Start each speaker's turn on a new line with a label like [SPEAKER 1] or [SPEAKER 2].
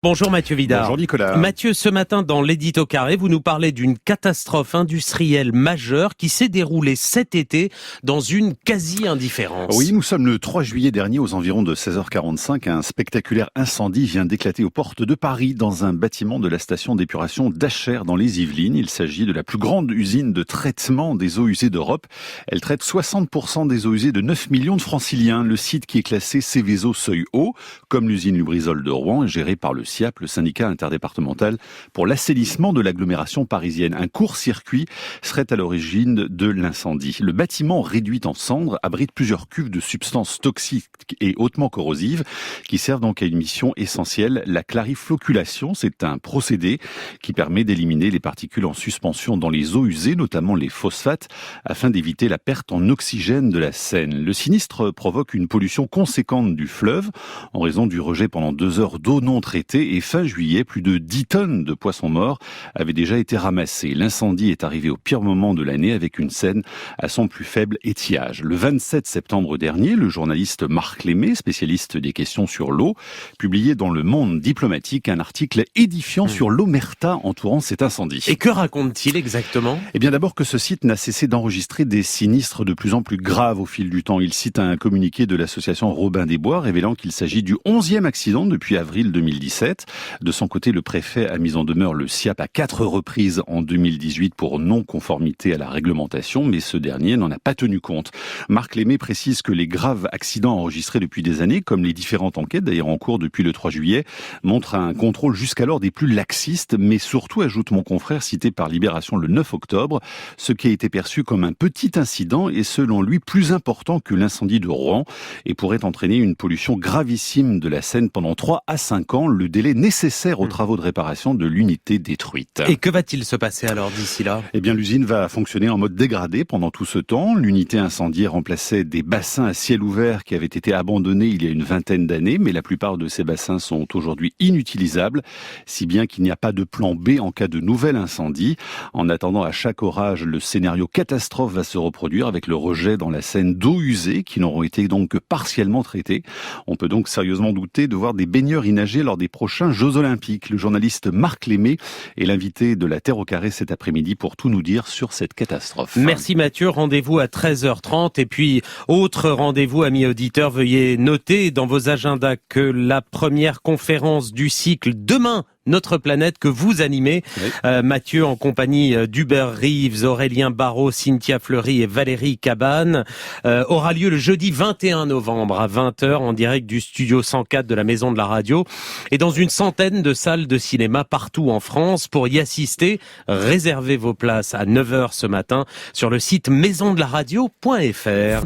[SPEAKER 1] Bonjour Mathieu Vidard.
[SPEAKER 2] Bonjour Nicolas.
[SPEAKER 1] Mathieu, ce matin dans l'Édito Carré, vous nous parlez d'une catastrophe industrielle majeure qui s'est déroulée cet été dans une quasi-indifférence.
[SPEAKER 2] Oui, nous sommes le 3 juillet dernier aux environs de 16h45. Un spectaculaire incendie vient d'éclater aux portes de Paris dans un bâtiment de la station d'épuration d'Achères dans les Yvelines. Il s'agit de la plus grande usine de traitement des eaux usées d'Europe. Elle traite 60% des eaux usées de 9 millions de franciliens. Le site qui est classé Céveso Seuil Haut, comme l'usine Lubrizol de Rouen, est géré par le SIAP, le syndicat interdépartemental pour l'assainissement de l'agglomération parisienne. Un court-circuit serait à l'origine de l'incendie. Le bâtiment réduit en cendres abrite plusieurs cuves de substances toxiques et hautement corrosives qui servent donc à une mission essentielle, la clarifloculation. C'est un procédé qui permet d'éliminer les particules en suspension dans les eaux usées, notamment les phosphates, afin d'éviter la perte en oxygène de la Seine. Le sinistre provoque une pollution conséquente du fleuve en raison du rejet pendant 2 heures d'eau non traitée et fin juillet, plus de 10 tonnes de poissons morts avaient déjà été ramassés. L'incendie est arrivé au pire moment de l'année avec une Seine à son plus faible étiage. Le 27 septembre dernier, le journaliste Marc Lémé, spécialiste des questions sur l'eau, publiait dans Le Monde diplomatique un article édifiant sur l'omerta entourant cet incendie.
[SPEAKER 1] Et que raconte-t-il exactement ?
[SPEAKER 2] Eh bien d'abord que ce site n'a cessé d'enregistrer des sinistres de plus en plus graves au fil du temps. Il cite un communiqué de l'association Robin des Bois révélant qu'il s'agit du 11e accident depuis avril 2017. De son côté, le préfet a mis en demeure le SIAP à 4 reprises en 2018 pour non-conformité à la réglementation, mais ce dernier n'en a pas tenu compte. Marc Lémé précise que les graves accidents enregistrés depuis des années, comme les différentes enquêtes d'ailleurs en cours depuis le 3 juillet, montrent un contrôle jusqu'alors des plus laxistes, mais surtout, ajoute mon confrère cité par Libération le 9 octobre, ce qui a été perçu comme un petit incident est selon lui plus important que l'incendie de Rouen et pourrait entraîner une pollution gravissime de la Seine pendant 3 à 5 ans, le délai nécessaire aux travaux de réparation de l'unité détruite.
[SPEAKER 1] Et que va-t-il se passer alors d'ici là ?
[SPEAKER 2] Eh bien, l'usine va fonctionner en mode dégradé pendant tout ce temps. L'unité incendiée remplaçait des bassins à ciel ouvert qui avaient été abandonnés il y a une vingtaine d'années, mais la plupart de ces bassins sont aujourd'hui inutilisables, si bien qu'il n'y a pas de plan B en cas de nouvel incendie. En attendant, à chaque orage, le scénario catastrophe va se reproduire avec le rejet dans la Seine d'eau usée qui n'auront été donc que partiellement traitées. On peut donc sérieusement douter de voir des baigneurs y nager lors des prochains Jeux Olympiques. Le journaliste Marc Lémé est l'invité de la Terre au carré cet après-midi pour tout nous dire sur cette catastrophe.
[SPEAKER 1] Merci Mathieu, rendez-vous à 13h30 et puis autre rendez-vous amis auditeurs, veuillez noter dans vos agendas que la première conférence du cycle demain Notre planète que vous animez, oui. Mathieu en compagnie d'Hubert Reeves, Aurélien Barraud, Cynthia Fleury et Valérie Cabane, aura lieu le jeudi 21 novembre à 20h en direct du studio 104 de la Maison de la Radio et dans une centaine de salles de cinéma partout en France. Pour y assister, réservez vos places à 9h ce matin sur le site maisondelaradio.fr.